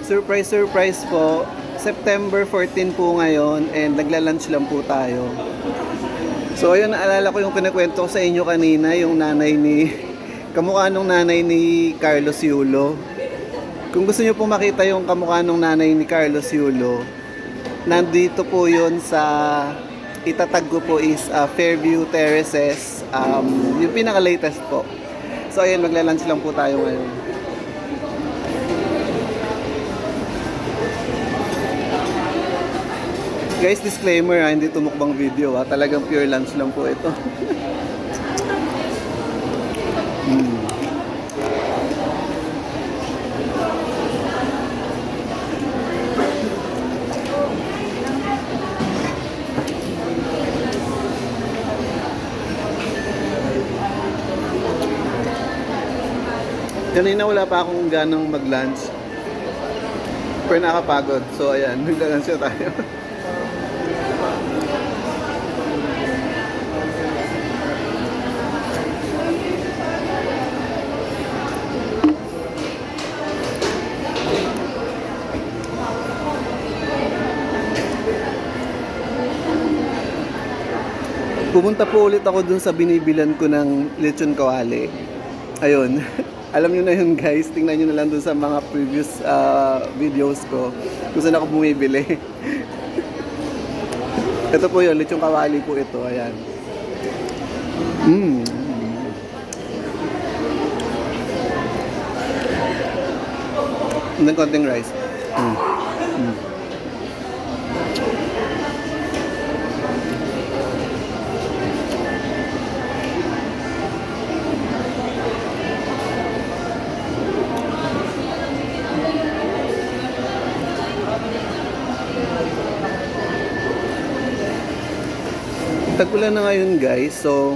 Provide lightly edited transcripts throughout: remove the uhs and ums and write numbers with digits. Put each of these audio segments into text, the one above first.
Surprise, surprise po. September 14 po ngayon and nagla-lunch lang po tayo. So ayun, naalala ko yung kinakwento ko sa inyo kanina, yung nanay ni, kamukha nung nanay ni Carlos Yulo. Kung gusto niyo po makita yung kamukha nung nanay ni Carlos Yulo, nandito po yun sa, itatag ko po is Fairview Terraces, yung pinaka-latest po. So ayun, magla-lunch lang po tayo ngayon. Guys, disclaimer hindi ito mukbang video talagang pure lunch lang po ito. Kanina wala pa akong ganang mag-lunch. Pero nakapagod. So ayan, magla-lunch na tayo. Pumunta po ulit ako dun sa binibilan ko ng lechon kawali. Ayun. Alam nyo na yun guys. Tingnan nyo na lang dun sa mga previous videos ko kung saan ako bumibili. Ito po yun. Lechon kawali po ito. Ayan. Ng konting rice. Tag-ulan na ngayon guys, so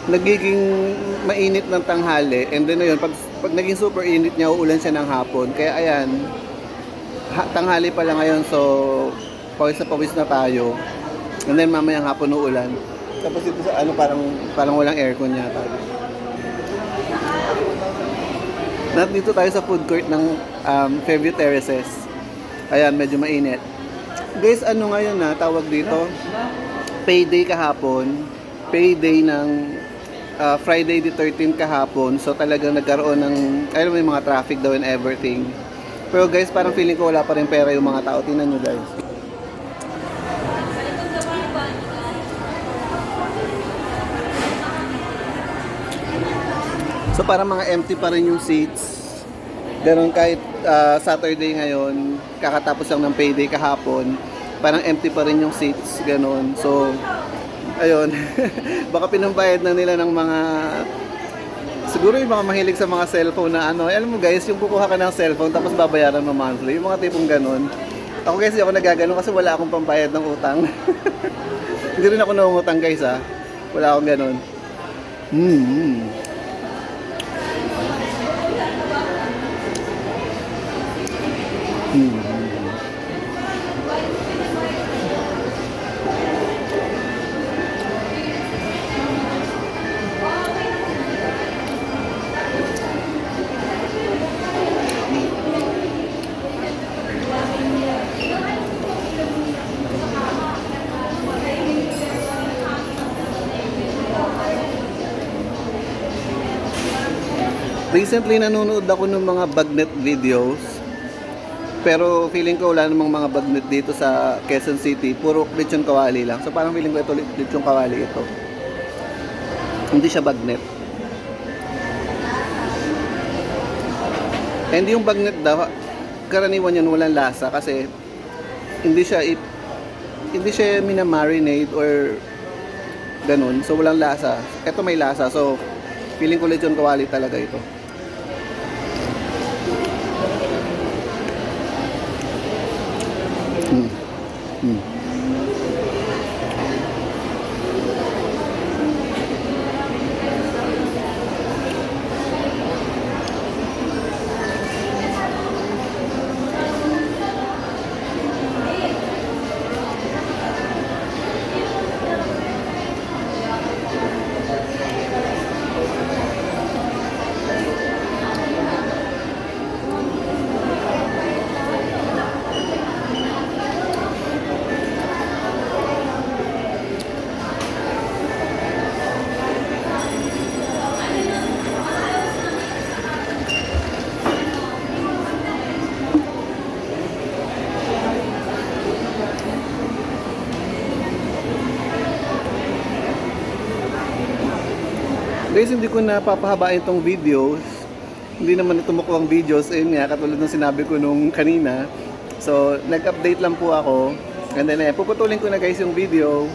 nagiging mainit ng tanghali and then ayun, pag naging super init niya, uulan siya ng hapon. Kaya ayan, tanghali pa lang ngayon, so pawis na tayo. And then mamayang hapon uulan. Tapos dito sa ano, parang walang aircon yata. Dito tayo sa food court ng Fairview Terraces. Ayan, medyo mainit. Guys, ano ngayon tawag dito? Payday kahapon, payday ng Friday the 13th kahapon. So talagang nagkaroon ng, alam mo yung mga traffic daw and everything. Pero guys, parang feeling ko wala pa rin pera yung mga tao. Tingnan nyo guys. So parang mga empty pa rin yung seats. Ganun kahit Saturday ngayon, kakatapos lang ng payday kahapon, parang empty pa rin yung seats, ganun. So, ayun. Baka pinambayad na nila ng mga, siguro yung mga mahilig sa mga cellphone na ano. Alam mo guys, yung kukuha ka ng cellphone tapos babayaran mo monthly. Yung mga tipong ganun. Ako guys, ako nagaganon kasi wala akong pambayad ng utang. Hindi rin ako nangungutang guys Wala akong ganun. Recently nanonood ako ng mga bagnet videos. Pero feeling ko wala namang mga bagnet dito sa Quezon City. Puro lechon kawali lang. So parang feeling ko ito lechon kawali ito. Hindi siya bagnet. And yung bagnet daw, karaniwan yan walang lasa kasi hindi siya minamarinate or ganun. So walang lasa. Ito may lasa. So feeling ko lechon kawali talaga ito. guys, hindi ko na papahabain tong videos. Hindi naman ito mukhang videos. Ayun nga, katulad ng sinabi ko nung kanina. So, nag-update lang po ako. And then, puputulin ko na guys yung video.